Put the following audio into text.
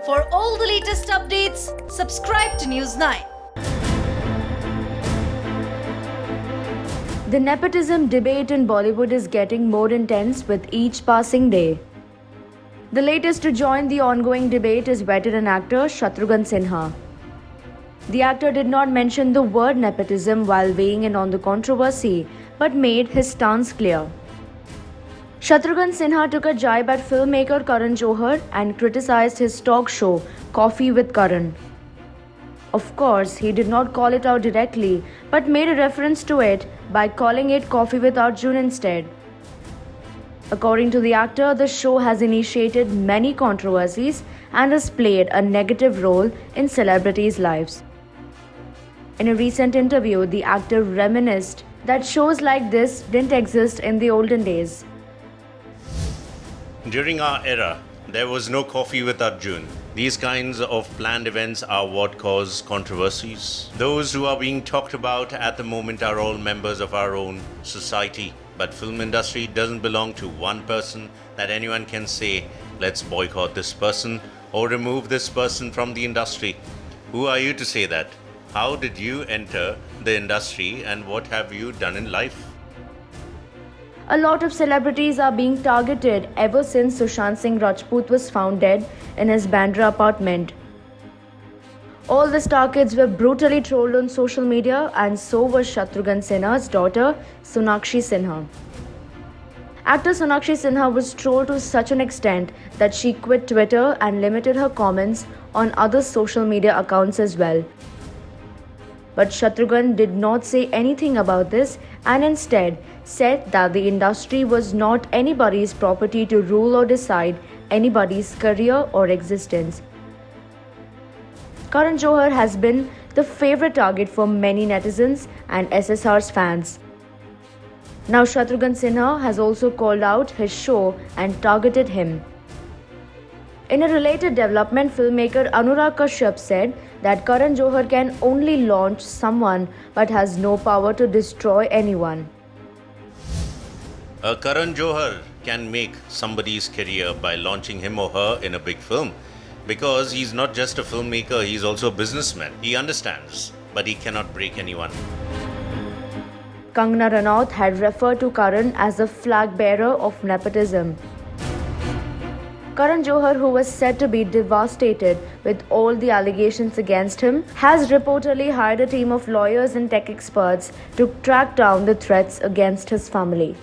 For all the latest updates, subscribe to News 9. The nepotism debate in Bollywood is getting more intense with each passing day. The latest to join the ongoing debate is veteran actor Shatrughan Sinha. The actor did not mention the word nepotism while weighing in on the controversy, but made his stance clear. Shatrughan Sinha took a jibe at filmmaker Karan Johar and criticized his talk show Coffee with Karan. Of course, he did not call it out directly, but made a reference to it by calling it Coffee with Arjun instead. According to the actor, the show has initiated many controversies and has played a negative role in celebrities' lives. In a recent interview, the actor reminisced that shows like this didn't exist in the olden days. During our era, there was no Coffee with Arjun. These kinds of planned events are what cause controversies. Those who are being talked about at the moment are all members of our own society. But film industry doesn't belong to one person that anyone can say, let's boycott this person or remove this person from the industry. Who are you to say that? How did you enter the industry and what have you done in life? A lot of celebrities are being targeted ever since Sushant Singh Rajput was found dead in his Bandra apartment. All the star kids were brutally trolled on social media, and so was Shatrughan Sinha's daughter, Sonakshi Sinha. Actor Sonakshi Sinha was trolled to such an extent that she quit Twitter and limited her comments on other social media accounts as well. But Shatrughan did not say anything about this and instead said that the industry was not anybody's property to rule or decide anybody's career or existence. Karan Johar has been the favorite target for many netizens and SSR's fans. Now Shatrughan Sinha has also called out his show and targeted him. In a related development, filmmaker Anurag Kashyap said that Karan Johar can only launch someone but has no power to destroy anyone. Karan Johar can make somebody's career by launching him or her in a big film. Because he's not just a filmmaker, he's also a businessman. He understands, but he cannot break anyone. Kangana Ranaut had referred to Karan as the flag bearer of nepotism. Karan Johar, who was said to be devastated with all the allegations against him, has reportedly hired a team of lawyers and tech experts to track down the threats against his family.